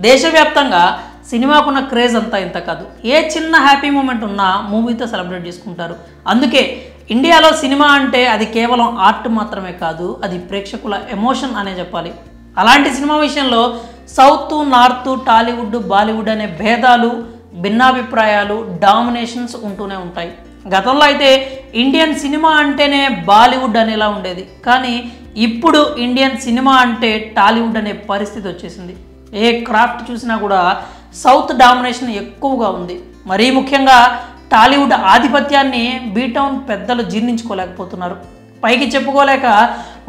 దేశవ్యాప్తంగా సినిమాకున్న క్రేజ్ అంతా ఇంత కాదు. ఏ చిన్న హ్యాపీ మూమెంట్ ఉన్నా మూవీతో సెలబ్రేట్ చేసుకుంటారు. అందుకే ఇండియాలో సినిమా అంటే అది కేవలం ఆర్ట్ మాత్రమే కాదు, అది ప్రేక్షకుల ఎమోషన్ అనే చెప్పాలి. అలాంటి సినిమా విషయంలో సౌత్, నార్త్, టాలీవుడ్, బాలీవుడ్ అనే భేదాలు, భిన్నాభిప్రాయాలు, డామినేషన్స్ ఉంటూనే ఉంటాయి. గతంలో అయితే ఇండియన్ సినిమా అంటేనే బాలీవుడ్ అనేలా ఉండేది. కానీ ఇప్పుడు ఇండియన్ సినిమా అంటే టాలీవుడ్ అనే పరిస్థితి వచ్చేసింది. ఏ క్రాఫ్ట్ చూసినా కూడా సౌత్ డామినేషన్ ఎక్కువగా ఉంది. మరీ ముఖ్యంగా టాలీవుడ్ ఆధిపత్యాన్ని బీటౌన్ పెద్దలు జీర్ణించుకోలేకపోతున్నారు. పైకి చెప్పుకోలేక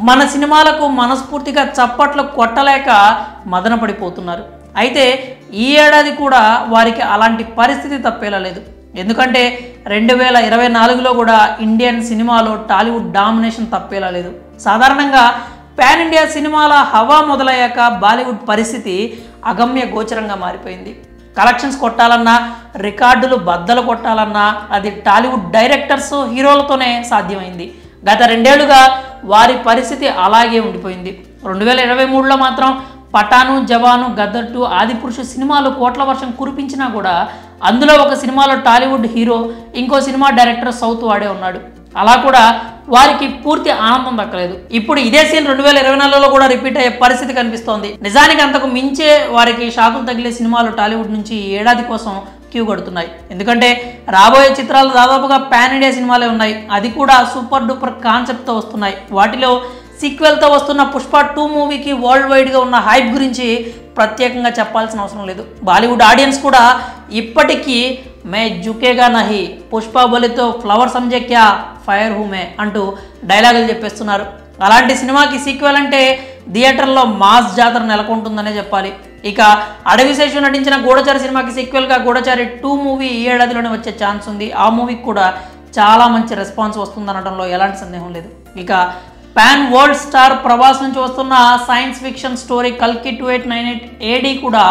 మన సినిమాలకు మనస్ఫూర్తిగా చప్పట్లు కొట్టలేక మదన పడిపోతున్నారు. అయితే ఈ ఏడాది కూడా వారికి అలాంటి పరిస్థితి తప్పేలా లేదు. ఎందుకంటే 2024లో కూడా ఇండియన్ సినిమాలో టాలీవుడ్ డామినేషన్ తప్పేలా లేదు. సాధారణంగా పాన్ ఇండియా సినిమాల హవా మొదలయ్యాక బాలీవుడ్ పరిస్థితి అగమ్య గోచరంగా మారిపోయింది. కలెక్షన్స్ కొట్టాలన్నా, రికార్డులు బద్దలు కొట్టాలన్నా అది టాలీవుడ్ డైరెక్టర్స్, హీరోలతోనే సాధ్యమైంది. గత 2 ఏళ్లుగా వారి పరిస్థితి అలాగే ఉండిపోయింది. 2023లో మాత్రం పఠాను, జవాను, గదర్ 2, ఆదిపురుషు సినిమాలు కోట్ల వర్షం కురిపించినా కూడా అందులో ఒక సినిమాలో టాలీవుడ్ హీరో, ఇంకో సినిమా డైరెక్టర్ సౌత్ వాడే ఉన్నాడు. అలా కూడా వారికి పూర్తి ఆనందం దక్కలేదు. ఇప్పుడు ఇదే సీన్ 2024లో కూడా రిపీట్ అయ్యే పరిస్థితి కనిపిస్తోంది. నిజానికి అంతకు మించే వారికి షాకులు తగిలే సినిమాలు టాలీవుడ్ నుంచి ఈ ఏడాది కోసం క్యూ కడుతున్నాయి. ఎందుకంటే రాబోయే చిత్రాలు దాదాపుగా పాన్ ఇండియా సినిమాలే ఉన్నాయి. అది కూడా సూపర్ డూపర్ కాన్సెప్ట్తో వస్తున్నాయి. వాటిలో సీక్వెల్తో వస్తున్న పుష్ప 2 మూవీకి వరల్డ్ వైడ్గా ఉన్న హైప్ గురించి ప్రత్యేకంగా చెప్పాల్సిన అవసరం లేదు. బాలీవుడ్ ఆడియన్స్ కూడా ఇప్పటికీ మే జుకేగా నహి, పుష్ప బలితో ఫ్లవర్ సంజే క్యా, ఫైర్ హూమే అంటూ డైలాగులు చెప్పేస్తున్నారు. అలాంటి సినిమాకి సీక్వెల్ అంటే థియేటర్లో మాస్ జాతర నెలకొంటుందనే చెప్పాలి. ఇక అడవిశేషు నటించిన గూఢచారి సినిమాకి సీక్వెల్గా గూఢచారి 2 మూవీ ఈ ఏడాదిలోనే వచ్చే ఛాన్స్ ఉంది. ఆ మూవీకి కూడా చాలా మంచి రెస్పాన్స్ వస్తుందనడంలో ఎలాంటి సందేహం లేదు. ఇక పాన్ వరల్డ్ స్టార్ ప్రభాస్ నుంచి వస్తున్న సైన్స్ ఫిక్షన్ స్టోరీ కల్కి 2898 AD కూడా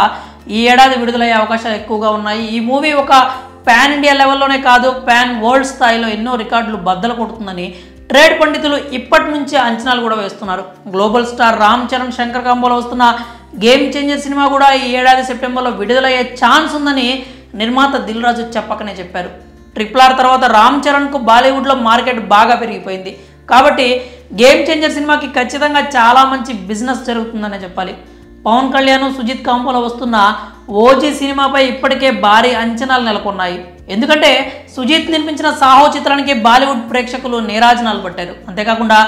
ఈ ఏడాది విడుదలయ్యే అవకాశాలు ఎక్కువగా ఉన్నాయి. ఈ మూవీ ఒక పాన్ ఇండియా లెవెల్లోనే కాదు, పాన్ వరల్డ్ స్థాయిలో ఎన్నో రికార్డులు బద్దలు కొడుతుందని ట్రేడ్ పండితులు ఇప్పటి నుంచే అంచనాలు కూడా వేస్తున్నారు. గ్లోబల్ స్టార్ రామ్ చరణ్, శంకర్ కాంబోలో వస్తున్న గేమ్ చేంజర్ సినిమా కూడా ఈ ఏడాది సెప్టెంబర్లో విడుదలయ్యే ఛాన్స్ ఉందని నిర్మాత దిల్ రాజు చెప్పకనే చెప్పారు. RRR తర్వాత రామ్ చరణ్కు బాలీవుడ్లో మార్కెట్ బాగా పెరిగిపోయింది. కాబట్టి గేమ్ చేంజర్ సినిమాకి ఖచ్చితంగా చాలా మంచి బిజినెస్ జరుగుతుందనే చెప్పాలి. పవన్ కళ్యాణ్, సుజిత్ కాంబోలో వస్తున్న ఓజీ సినిమాపై ఇప్పటికే భారీ అంచనాలు నెలకొన్నాయి. ఎందుకంటే సుజిత్ నిర్మించిన సాహో చిత్రానికి బాలీవుడ్ ప్రేక్షకులు నీరాజనాలు పట్టారు. అంతేకాకుండా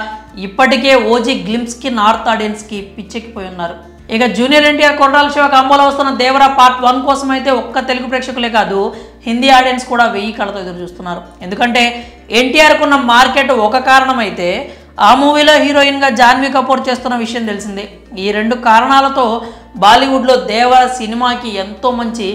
ఇప్పటికే ఓజీ గ్లింప్స్కి నార్త్ ఆడియన్స్కి పిచ్చెక్కిపోయి ఉన్నారు. ఇక జూనియర్ ఎన్టీఆర్, కొర్రాల శివ కాంబోలో వస్తున్న దేవరా పార్ట్ 1 కోసం అయితే ఒక్క తెలుగు ప్రేక్షకులే కాదు, హిందీ ఆడియన్స్ కూడా 1000 కళ్ళతో ఎదురు చూస్తున్నారు. ఎందుకంటే ఎన్టీఆర్కు ఉన్న మార్కెట్ ఒక కారణం అయితే ఆ మూవీలో హీరోయిన్గా జాన్వీ కపూర్ చేస్తున్న విషయం తెలిసిందే. ఈ 2 కారణాలతో బాలీవుడ్లో దేవర సినిమాకి ఎంతో మంచి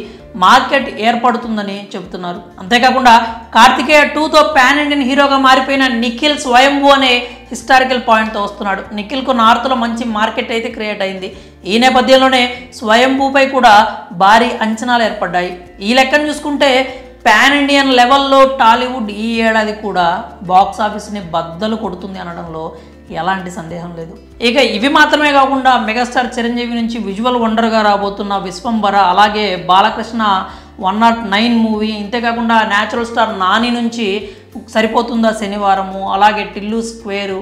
మార్కెట్ ఏర్పడుతుందని చెబుతున్నారు. అంతేకాకుండా కార్తికేయ 2తో పాన్ ఇండియన్ హీరోగా మారిపోయిన నిఖిల్ స్వయంభూ అనే హిస్టారికల్ పాయింట్తో వస్తున్నాడు. నిఖిల్కు నార్త్లో మంచి మార్కెట్ అయితే క్రియేట్ అయింది. ఈ నేపథ్యంలోనే స్వయంభూపై కూడా భారీ అంచనాలు ఏర్పడ్డాయి. ఈ లెక్కను చూసుకుంటే పాన్ ఇండియన్ లెవెల్లో టాలీవుడ్ ఈ ఏడాది కూడా బాక్స్ ఆఫీస్ని బద్దలు కొడుతుంది అనడంలో ఎలాంటి సందేహం లేదు. ఇక ఇవి మాత్రమే కాకుండా మెగాస్టార్ చిరంజీవి నుంచి విజువల్ వండర్గా రాబోతున్న విశ్వంబర, అలాగే బాలకృష్ణ 109 మూవీ, ఇంతేకాకుండా న్యాచురల్ స్టార్ నాని నుంచి సరిపోతుందా శనివారము, అలాగే టిల్లు స్క్వేరు,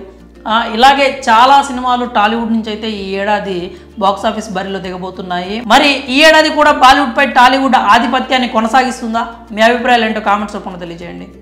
ఇలాగే చాలా సినిమాలు టాలీవుడ్ నుంచి అయితే ఈ ఏడాది బాక్స్ ఆఫీస్ బరిలో దిగబోతున్నాయి. మరి ఈ ఏడాది కూడా బాలీవుడ్ పై టాలీవుడ్ ఆధిపత్యాన్ని కొనసాగిస్తుందా? మీ అభిప్రాయాలు ఏంటో కామెంట్స్ రూపంలో తెలియజేయండి.